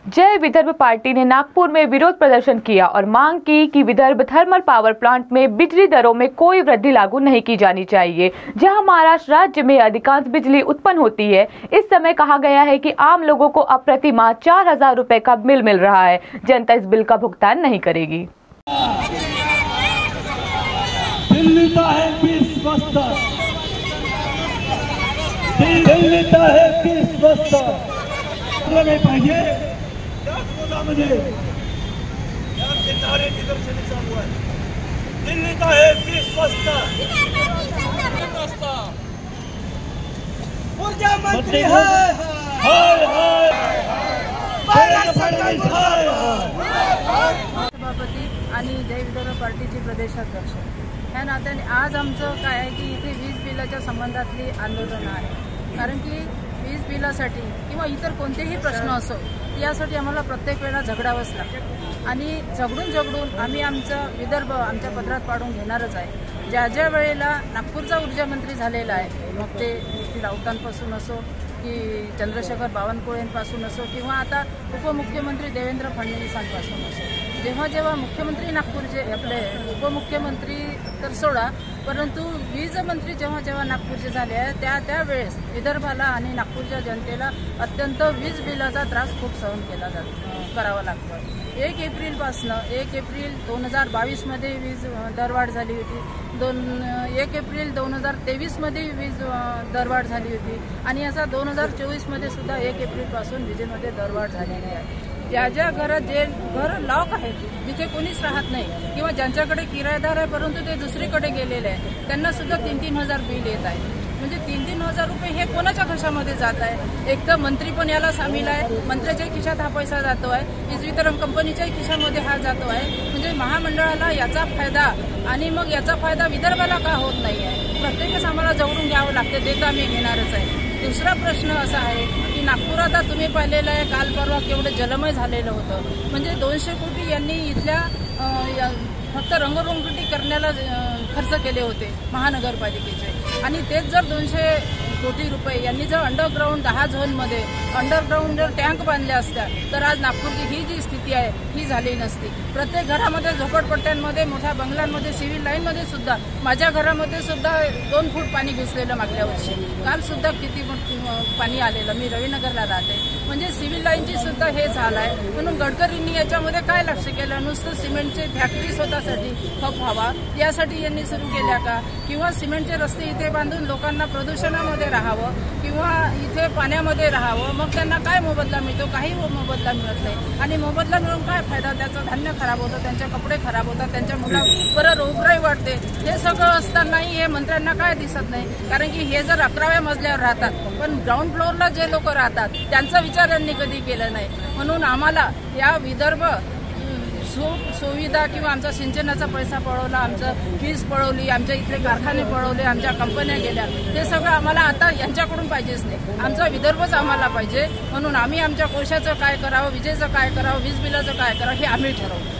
जय Vidarbha party ने नागपुर में विरोध प्रदर्शन किया और मांग की कि विदर्भ थर्मल पावर प्लांट में बिजली दरों में कोई वृद्धि लागू नहीं की जानी चाहिए। जहां महाराष्ट्र राज्य में अधिकांश बिजली उत्पन्न होती है, इस समय कहा गया है कि आम लोगों को अब प्रति माह 4,000 रुपए का बिल मिल रहा है। जनता इस बिल का भुगतान नहीं करेगी। नाही पाहिजे दिल्लीत आहे 20 वाजता ऊर्जा मंत्री सभापती आणि जय विदर्भ पार्टीचे प्रदेशाध्यक्ष या नात्याने आज आमचं काय आहे की इथे वीज बिलाच्या संबंधातली आंदोलन आहे। कारण की वीज बिलासाठी किंवा इतर कोणतेही प्रश्न असो यासाठी आम्हाला प्रत्येक वेळा झगडावंच लागतं आणि झगडून आम्ही आमचा विदर्भ आमच्या पदरात पाडून घेणारच आहे। ज्या वेळेला नागपूरचा ऊर्जा मंत्री झालेला आहे, मग ते राऊतांपासून असो की चंद्रशेखर बावनकुळेंपासून असो किंवा आता उपमुख्यमंत्री देवेंद्र फडणवीसांपासून असो, जेव्हा मुख्यमंत्री नागपूरचे आपले उपमुख्यमंत्री तर सोडा, परंतु वीज मंत्री जेव्हा नागपूरचे झाले आहे त्यावेळेस विदर्भाला आणि नागपूरच्या जनतेला अत्यंत वीज बिलाचा त्रास खूप सहन करावा लागतो। 1 एप्रिल 2022 मध्ये वीज दरवाढ झाली होती, 1 एप्रिल 2023 मध्ये वीज दरवाढ झाली होती आणि असा 2024 मध्ये सुद्धा 1 एप्रिल पासून विजेमध्ये दरवाढ झालेली आहे। ज्या घरात जे घर लॉक आहेत, जिथे कोणीच राहत नाही किंवा ज्यांच्याकडे किरायदार आहे परंतु ते दुसरीकडे गेलेले आहे, त्यांना सुद्धा 3-3 हजार बिल येत आहे। म्हणजे 3-3 हजार रुपये हे कोणाच्या खिशामध्ये जात आहे? एक तर मंत्री पण याला सामील आहे, मंत्र्याच्या खिशात हा पैसा जातो आहे, वीज वितरण कंपनीच्याही खिशामध्ये हा जातो आहे। म्हणजे महामंडळाला याचा फायदा आणि मग याचा फायदा विदर्भाला का होत नाही आहे? प्रत्येकच आम्हाला जवळून घ्यावं लागतं, ते तर आम्ही घेणारच आहे। दुसरा प्रश्न असा आहे की नागपुरात तुम्ही पाहिलेलं आहे, काल परवा केवढं जलमय झालेलं होतं। म्हणजे 200 कोटी यांनी इथल्या फक्त रंगरंगोटी करण्याला खर्च केले होते महानगरपालिकेचे, आणि तेच जर 200 कोटी रुपये यांनी जर अंडरग्राऊंड 10 झोनमध्ये अंडरग्राऊंड जर टँक बांधल्या असत्या तर आज नागपूरची ही जी स्थिती आहे ही झाली नसती। प्रत्येक घरामध्ये, झोपडपट्ट्यांमध्ये, मोठ्या बंगल्यांमध्ये, सिव्हिल लाईनमध्ये सुद्धा, माझ्या घरामध्ये सुद्धा 2 फूट पाणी घुसलेलं मागल्या वर्षी, काल सुद्धा किती पाणी आलेलं। मी रविनगरला राहते, म्हणजे सिव्हिल लाईनची सुद्धा हे झालं आहे। म्हणून गडकरींनी याच्यामध्ये काय लक्ष केलं? नुसतं सिमेंटचे फॅक्टरी स्वतःसाठी खप व्हावा यासाठी यांनी सुरू केल्या का? किंवा सिमेंटचे रस्ते इथे बांधून लोकांना प्रदूषणामध्ये राहावं किंवा इथे पाण्यामध्ये राहावं, मग त्यांना काय मोबदला मिळतो? काही मोबदला मिळत नाही। आणि मोबदला मिळून काय फायदा? त्याचं धान्य खराब होतं, त्यांचे कपडे खराब होतात, त्यांच्या मुलावर रोगराई वाढते। हे सगळं असतानाही हे मंत्र्यांना काय दिसत नाही? कारण की हे जर 11व्या मजल्यावर राहतात, पण ग्राउंड फ्लोअरला जे लोक राहतात त्यांचा विचार यांनी कधी केला नाही। म्हणून आम्हाला या विदर्भ सुविधा किंवा आमचा सिंचनाचा पैसा पळवला, आमचं वीज पळवली, आमच्या इथले कारखाने पळवले, आमच्या कंपन्या गेल्या, ते सगळं आम्हाला आता यांच्याकडून पाहिजेच नाही। आमचा विदर्भच आम्हाला पाहिजे। म्हणून आम्ही आमच्या कोशाचं काय करावं, विजेचं काय करावं, वीज बिलाचं काय करावं हे आम्ही ठरवू।